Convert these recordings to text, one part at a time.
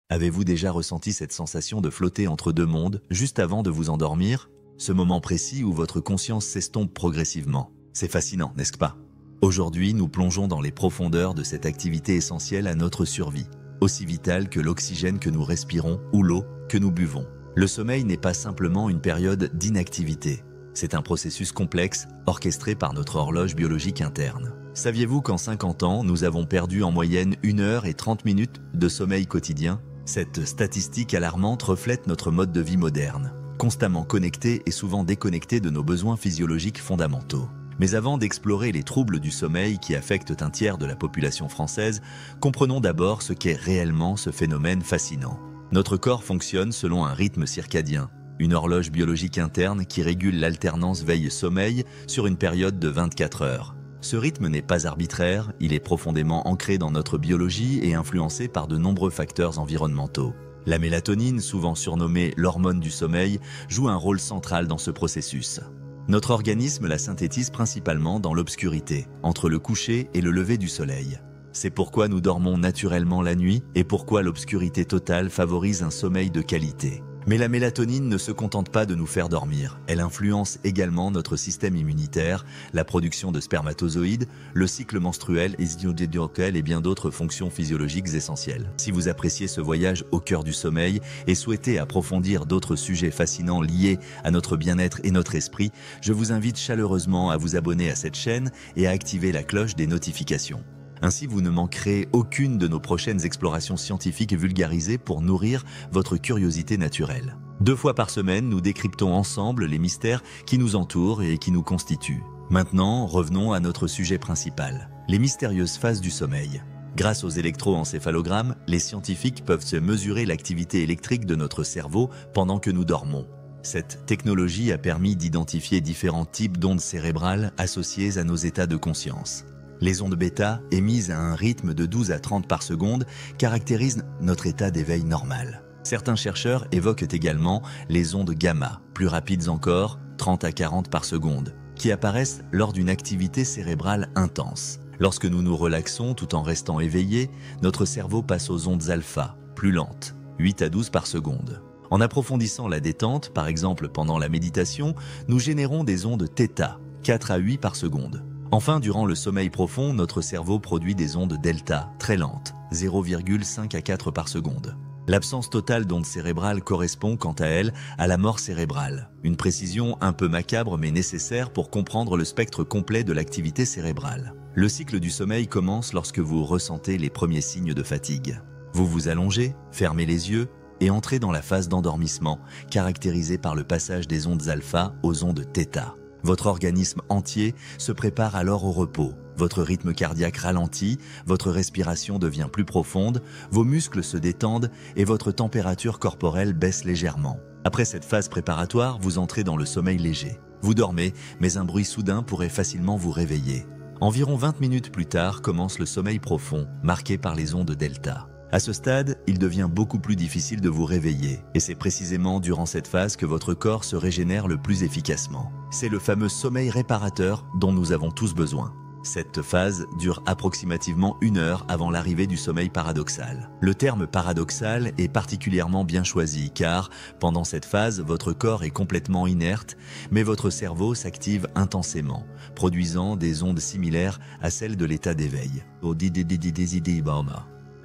Avez-vous déjà ressenti cette sensation de flotter entre deux mondes, juste avant de vous endormir? Ce moment précis où votre conscience s'estompe progressivement. C'est fascinant, n'est-ce pas? Aujourd'hui, nous plongeons dans les profondeurs de cette activité essentielle à notre survie, aussi vitale que l'oxygène que nous respirons ou l'eau que nous buvons. Le sommeil n'est pas simplement une période d'inactivité. C'est un processus complexe, orchestré par notre horloge biologique interne. Saviez-vous qu'en 50 ans, nous avons perdu en moyenne 1 heure et 30 minutes de sommeil quotidien? Cette statistique alarmante reflète notre mode de vie moderne, constamment connecté et souvent déconnecté de nos besoins physiologiques fondamentaux. Mais avant d'explorer les troubles du sommeil qui affectent un tiers de la population française, comprenons d'abord ce qu'est réellement ce phénomène fascinant. Notre corps fonctionne selon un rythme circadien, une horloge biologique interne qui régule l'alternance veille-sommeil sur une période de 24 heures. Ce rythme n'est pas arbitraire, il est profondément ancré dans notre biologie et influencé par de nombreux facteurs environnementaux. La mélatonine, souvent surnommée l'hormone du sommeil, joue un rôle central dans ce processus. Notre organisme la synthétise principalement dans l'obscurité, entre le coucher et le lever du soleil. C'est pourquoi nous dormons naturellement la nuit et pourquoi l'obscurité totale favorise un sommeil de qualité. Mais la mélatonine ne se contente pas de nous faire dormir. Elle influence également notre système immunitaire, la production de spermatozoïdes, le cycle menstruel et bien d'autres fonctions physiologiques essentielles. Si vous appréciez ce voyage au cœur du sommeil et souhaitez approfondir d'autres sujets fascinants liés à notre bien-être et notre esprit, je vous invite chaleureusement à vous abonner à cette chaîne et à activer la cloche des notifications. Ainsi, vous ne manquerez aucune de nos prochaines explorations scientifiques vulgarisées pour nourrir votre curiosité naturelle. 2 fois par semaine, nous décryptons ensemble les mystères qui nous entourent et qui nous constituent. Maintenant, revenons à notre sujet principal, les mystérieuses phases du sommeil. Grâce aux électroencéphalogrammes, les scientifiques peuvent se mesurer l'activité électrique de notre cerveau pendant que nous dormons. Cette technologie a permis d'identifier différents types d'ondes cérébrales associées à nos états de conscience. Les ondes bêta, émises à un rythme de 12 à 30 par seconde, caractérisent notre état d'éveil normal. Certains chercheurs évoquent également les ondes gamma, plus rapides encore, 30 à 40 par seconde, qui apparaissent lors d'une activité cérébrale intense. Lorsque nous nous relaxons tout en restant éveillés, notre cerveau passe aux ondes alpha, plus lentes, 8 à 12 par seconde. En approfondissant la détente, par exemple pendant la méditation, nous générons des ondes θ, 4 à 8 par seconde. Enfin, durant le sommeil profond, notre cerveau produit des ondes delta, très lentes, 0,5 à 4 par seconde. L'absence totale d'ondes cérébrales correspond quant à elle à la mort cérébrale, une précision un peu macabre mais nécessaire pour comprendre le spectre complet de l'activité cérébrale. Le cycle du sommeil commence lorsque vous ressentez les premiers signes de fatigue. Vous vous allongez, fermez les yeux et entrez dans la phase d'endormissement, caractérisée par le passage des ondes alpha aux ondes θ. Votre organisme entier se prépare alors au repos. Votre rythme cardiaque ralentit, votre respiration devient plus profonde, vos muscles se détendent et votre température corporelle baisse légèrement. Après cette phase préparatoire, vous entrez dans le sommeil léger. Vous dormez, mais un bruit soudain pourrait facilement vous réveiller. Environ 20 minutes plus tard commence le sommeil profond, marqué par les ondes delta. À ce stade, il devient beaucoup plus difficile de vous réveiller, et c'est précisément durant cette phase que votre corps se régénère le plus efficacement. C'est le fameux sommeil réparateur dont nous avons tous besoin. Cette phase dure approximativement 1 heure avant l'arrivée du sommeil paradoxal. Le terme paradoxal est particulièrement bien choisi car, pendant cette phase, votre corps est complètement inerte, mais votre cerveau s'active intensément, produisant des ondes similaires à celles de l'état d'éveil.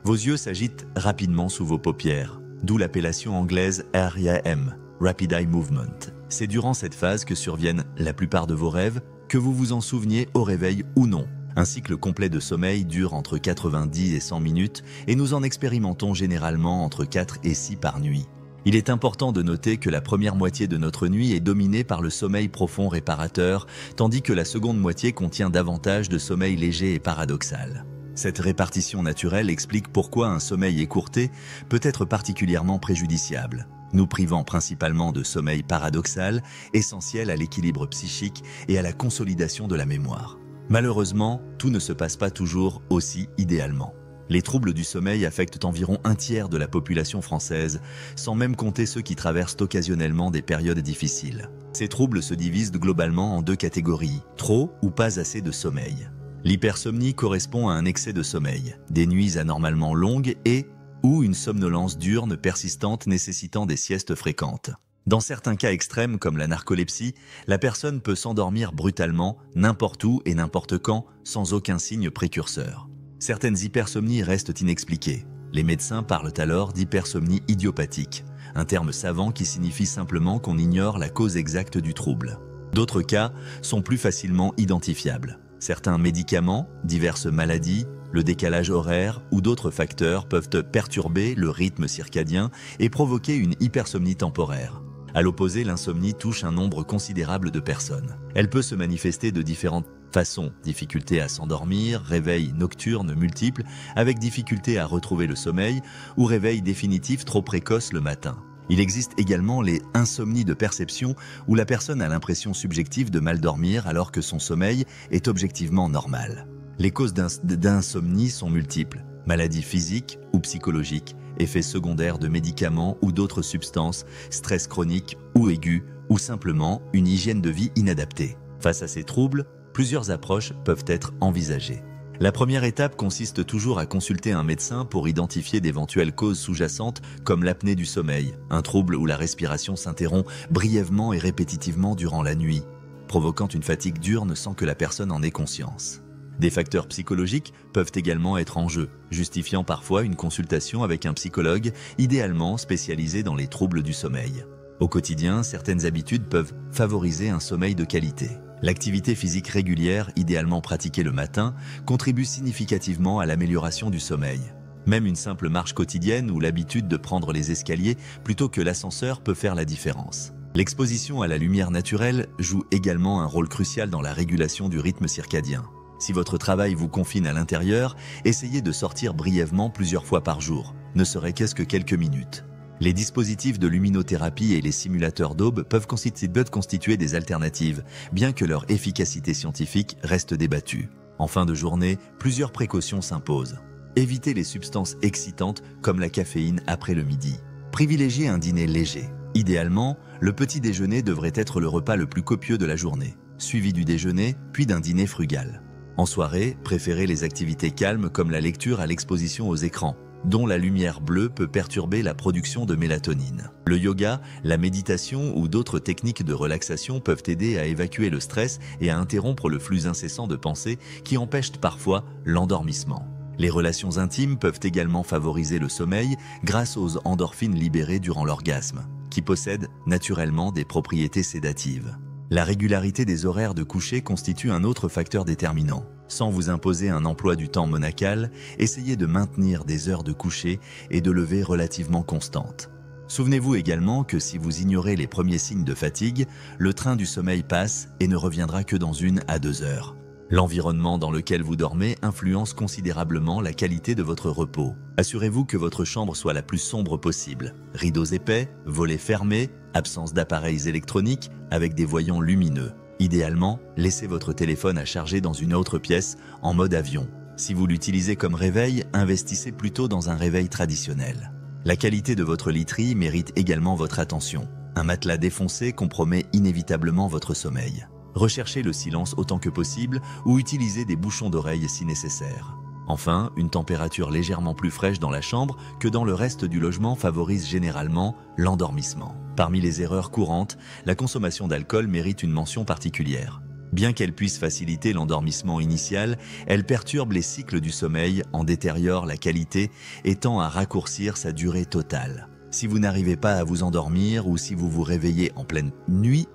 Vos yeux s'agitent rapidement sous vos paupières, d'où l'appellation anglaise REM, Rapid Eye Movement. C'est durant cette phase que surviennent la plupart de vos rêves, que vous vous en souveniez au réveil ou non. Un cycle complet de sommeil dure entre 90 et 100 minutes et nous en expérimentons généralement entre 4 et 6 par nuit. Il est important de noter que la première moitié de notre nuit est dominée par le sommeil profond réparateur, tandis que la seconde moitié contient davantage de sommeil léger et paradoxal. Cette répartition naturelle explique pourquoi un sommeil écourté peut être particulièrement préjudiciable, nous privant principalement de sommeil paradoxal, essentiel à l'équilibre psychique et à la consolidation de la mémoire. Malheureusement, tout ne se passe pas toujours aussi idéalement. Les troubles du sommeil affectent environ un tiers de la population française, sans même compter ceux qui traversent occasionnellement des périodes difficiles. Ces troubles se divisent globalement en 2 catégories, trop ou pas assez de sommeil. L'hypersomnie correspond à un excès de sommeil, des nuits anormalement longues et ou une somnolence diurne persistante nécessitant des siestes fréquentes. Dans certains cas extrêmes comme la narcolepsie, la personne peut s'endormir brutalement, n'importe où et n'importe quand, sans aucun signe précurseur. Certaines hypersomnies restent inexpliquées. Les médecins parlent alors d'hypersomnie idiopathique, un terme savant qui signifie simplement qu'on ignore la cause exacte du trouble. D'autres cas sont plus facilement identifiables. Certains médicaments, diverses maladies, le décalage horaire ou d'autres facteurs peuvent perturber le rythme circadien et provoquer une hypersomnie temporaire. À l'opposé, l'insomnie touche un nombre considérable de personnes. Elle peut se manifester de différentes façons. Difficulté à s'endormir, réveil nocturne multiple, avec difficulté à retrouver le sommeil, ou réveil définitif trop précoce le matin. Il existe également les insomnies de perception où la personne a l'impression subjective de mal dormir alors que son sommeil est objectivement normal. Les causes d'insomnie sont multiples, maladies physiques ou psychologiques, effets secondaires de médicaments ou d'autres substances, stress chronique ou aigu, ou simplement une hygiène de vie inadaptée. Face à ces troubles, plusieurs approches peuvent être envisagées. La première étape consiste toujours à consulter un médecin pour identifier d'éventuelles causes sous-jacentes comme l'apnée du sommeil, un trouble où la respiration s'interrompt brièvement et répétitivement durant la nuit, provoquant une fatigue diurne sans que la personne en ait conscience. Des facteurs psychologiques peuvent également être en jeu, justifiant parfois une consultation avec un psychologue, idéalement spécialisé dans les troubles du sommeil. Au quotidien, certaines habitudes peuvent favoriser un sommeil de qualité. L'activité physique régulière, idéalement pratiquée le matin, contribue significativement à l'amélioration du sommeil. Même une simple marche quotidienne ou l'habitude de prendre les escaliers plutôt que l'ascenseur peut faire la différence. L'exposition à la lumière naturelle joue également un rôle crucial dans la régulation du rythme circadien. Si votre travail vous confine à l'intérieur, essayez de sortir brièvement plusieurs fois par jour, ne serait-ce que quelques minutes. Les dispositifs de luminothérapie et les simulateurs d'aube peuvent constituer des alternatives, bien que leur efficacité scientifique reste débattue. En fin de journée, plusieurs précautions s'imposent. Évitez les substances excitantes comme la caféine après le midi. Privilégiez un dîner léger. Idéalement, le petit déjeuner devrait être le repas le plus copieux de la journée, suivi du déjeuner, puis d'un dîner frugal. En soirée, préférez les activités calmes comme la lecture à l'exposition aux écrans, dont la lumière bleue peut perturber la production de mélatonine. Le yoga, la méditation ou d'autres techniques de relaxation peuvent aider à évacuer le stress et à interrompre le flux incessant de pensées qui empêchent parfois l'endormissement. Les relations intimes peuvent également favoriser le sommeil grâce aux endorphines libérées durant l'orgasme, qui possèdent naturellement des propriétés sédatives. La régularité des horaires de coucher constitue un autre facteur déterminant. Sans vous imposer un emploi du temps monacal, essayez de maintenir des heures de coucher et de lever relativement constantes. Souvenez-vous également que si vous ignorez les premiers signes de fatigue, le train du sommeil passe et ne reviendra que dans 1 à 2 heures. L'environnement dans lequel vous dormez influence considérablement la qualité de votre repos. Assurez-vous que votre chambre soit la plus sombre possible. Rideaux épais, volets fermés, absence d'appareils électroniques avec des voyants lumineux. Idéalement, laissez votre téléphone à charger dans une autre pièce en mode avion. Si vous l'utilisez comme réveil, investissez plutôt dans un réveil traditionnel. La qualité de votre literie mérite également votre attention. Un matelas défoncé compromet inévitablement votre sommeil. Recherchez le silence autant que possible ou utilisez des bouchons d'oreille si nécessaire. Enfin, une température légèrement plus fraîche dans la chambre que dans le reste du logement favorise généralement l'endormissement. Parmi les erreurs courantes, la consommation d'alcool mérite une mention particulière. Bien qu'elle puisse faciliter l'endormissement initial, elle perturbe les cycles du sommeil, en détériore la qualité et tend à raccourcir sa durée totale. Si vous n'arrivez pas à vous endormir ou si vous vous réveillez en pleine nuit,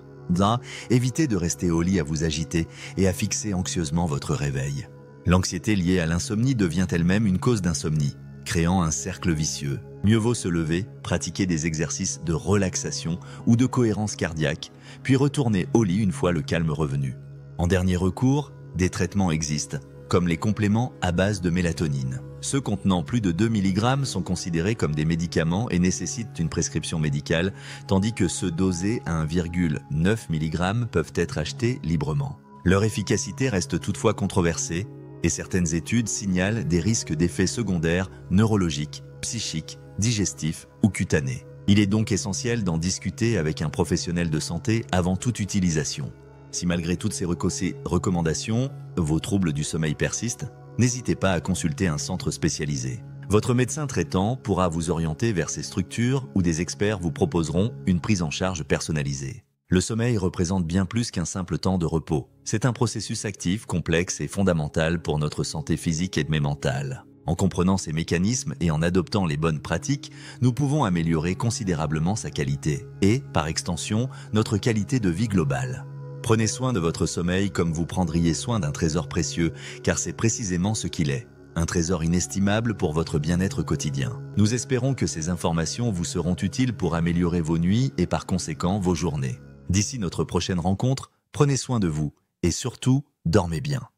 évitez de rester au lit à vous agiter et à fixer anxieusement votre réveil. L'anxiété liée à l'insomnie devient elle-même une cause d'insomnie, créant un cercle vicieux. Mieux vaut se lever, pratiquer des exercices de relaxation ou de cohérence cardiaque, puis retourner au lit une fois le calme revenu. En dernier recours, des traitements existent, comme les compléments à base de mélatonine. Ceux contenant plus de 2 mg sont considérés comme des médicaments et nécessitent une prescription médicale, tandis que ceux dosés à 1,9 mg peuvent être achetés librement. Leur efficacité reste toutefois controversée, et certaines études signalent des risques d'effets secondaires neurologiques, psychiques, digestifs ou cutanés. Il est donc essentiel d'en discuter avec un professionnel de santé avant toute utilisation. Si malgré toutes ces recommandations, vos troubles du sommeil persistent, n'hésitez pas à consulter un centre spécialisé. Votre médecin traitant pourra vous orienter vers ces structures où des experts vous proposeront une prise en charge personnalisée. Le sommeil représente bien plus qu'un simple temps de repos. C'est un processus actif, complexe et fondamental pour notre santé physique et mentale. En comprenant ces mécanismes et en adoptant les bonnes pratiques, nous pouvons améliorer considérablement sa qualité et, par extension, notre qualité de vie globale. Prenez soin de votre sommeil comme vous prendriez soin d'un trésor précieux, car c'est précisément ce qu'il est. Un trésor inestimable pour votre bien-être quotidien. Nous espérons que ces informations vous seront utiles pour améliorer vos nuits et par conséquent vos journées. D'ici notre prochaine rencontre, prenez soin de vous et surtout, dormez bien.